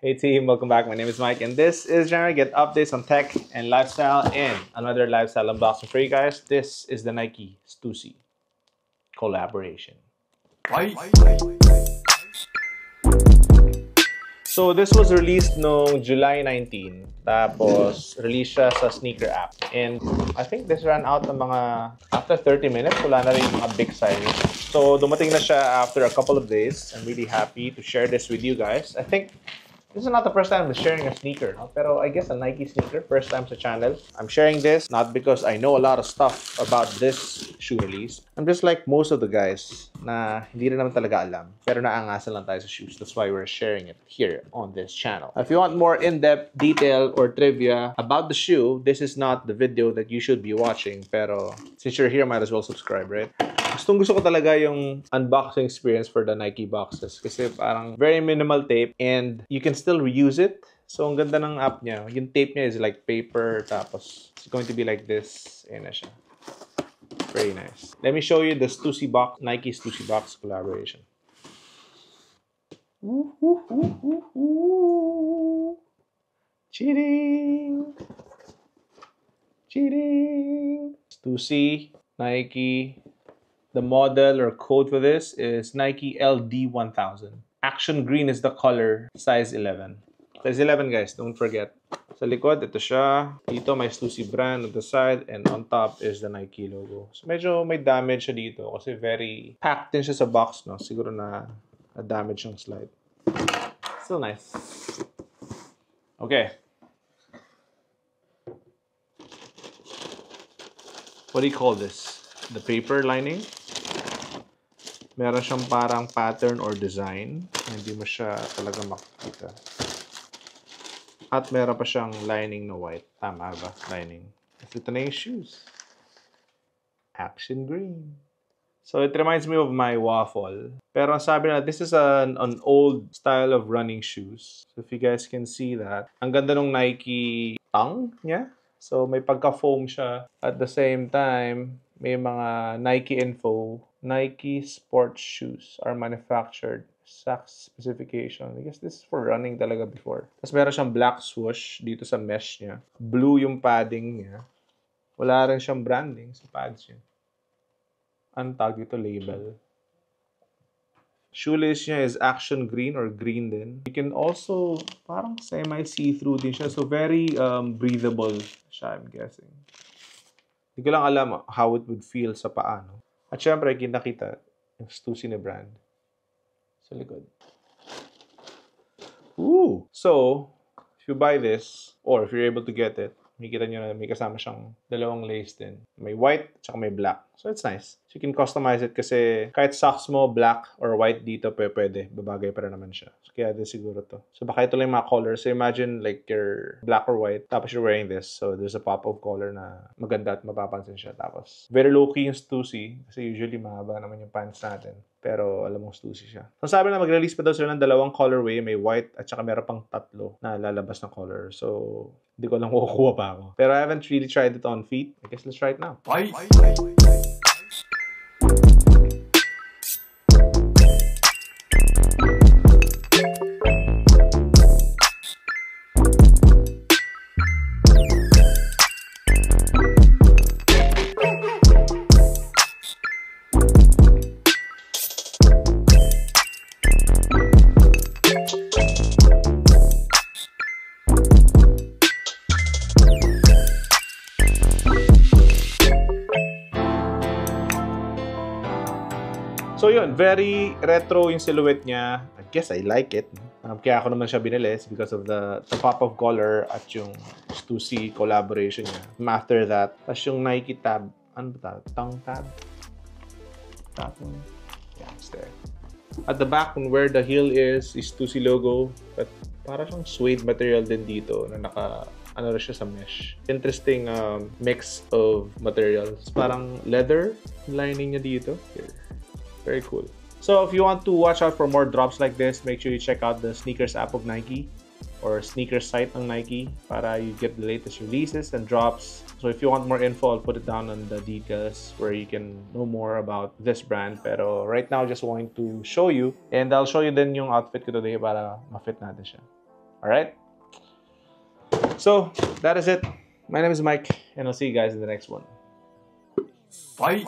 Hey team, welcome back. My name is Mike and this is January. Get updates on tech and lifestyle and another lifestyle unboxing for you guys. This is the Nike Stussy collaboration. So this was released no July 19. Tapos release siya sa sneaker app. And I think this ran out ng mga after 30 minutes. Wala na rin yung mga big signage. So dumating na siya after a couple of days. I'm really happy to share this with you guys. I think this is not the first time I'm sharing a sneaker, no? Pero I guess a Nike sneaker, first time sa channel. I'm sharing this not because I know a lot of stuff about this shoe release. I'm just like most of the guys na hindi rin naman talaga alam. Pero naangasan lang tayo sa shoes. That's why we're sharing it here on this channel. If you want more in-depth detail or trivia about the shoe, this is not the video that you should be watching. Pero since you're here, might as well subscribe, right? Gusto ko talaga yung unboxing experience for the Nike boxes kasi parang very minimal tape and you can still reuse it. So ang ganda ng app niya. Yung tape niya is like paper tapos it's going to be like this. Ayan na siya. Very nice. Let me show you the Stussy box, Nike Stussy box collaboration. Cheating! Cheating! Stussy, Nike. The model or code for this is Nike LD1000. Action green is the color, size 11. Size 11 guys, don't forget. Sa likod, ito siya. Dito may Stussy brand on the side and on top is the Nike logo. So medyo may damage siya dito kasi very packed din siya sa box, no? Siguro na damage yung slide. Still nice. Okay. What do you call this? The paper lining? Meron siyang parang pattern or design. Hindi mo siya talaga makikita. At meron pa siyang lining na white. Tama ba? Lining. Ito na yung shoes. Action green. So it reminds me of my waffle. Pero ang sabi na, this is an old style of running shoes. So if you guys can see that. Ang ganda ng Nike tongue niya. So may pagka-foam siya. At the same time, may mga Nike info. Nike sports shoes are manufactured. Exact specification. I guess this is for running talaga before. Tapos meron siyang black swoosh dito sa mesh niya. Blue yung padding niya. Wala rin siyang branding sa pads niya. Ang tag ito label. Shoelace niya is action green or green din. You can also, parang semi-see-through din siya. So very breathable siya, I'm guessing. Hindi ko lang alam how it would feel sa paa, no? At syempre, kita yung Stussy na brand sa likod. Ooh! So, if you buy this, or if you're able to get it, makikita nyo na may kasama siyang dalawang lace din. May white, tsaka may black. So, it's nice. So, you can customize it kasi kahit socks mo, black or white dito, pwede. Babagay pa rin naman siya. So, kaya din siguro to. So, baka ito lang yung mga colors. So, imagine like you're black or white, tapos you're wearing this. So, there's a pop of color na maganda at mapapansin siya. Tapos, very low-key yung Stussy kasi usually mahaba naman yung pants natin. Pero alam mong Stussy siya. So sabi na mag-release pa daw sila ng dalawang colorway. May white at saka meron pang tatlo na lalabas na color. So hindi ko lang kukuha pa ako. Pero I haven't really tried it on feet. I guess let's try it now. So yun, very retro yung silhouette niya. I guess I like it. Kaya ako naman siya binili because of the pop of color at yung Stussy collaboration niya. After that, tapos yung Nike tab. Ano ba tab? Tongue tab? Yeah, it's there. At the back, where the heel is Stussy logo. But para siyang suede material din dito na ano rin siya sa mesh. Interesting mix of materials. Parang leather lining niya dito. Here. Very cool. So if you want to watch out for more drops like this, make sure you check out the sneakers app of Nike or sneakers site ng Nike para you get the latest releases and drops. So if you want more info, I'll put it down on the details where you can know more about this brand. Pero right now, just going to show you and I'll show you din yung outfit ko today para ma-fit natin siya. Alright? So, that is it. My name is Mike, and I'll see you guys in the next one. Fight!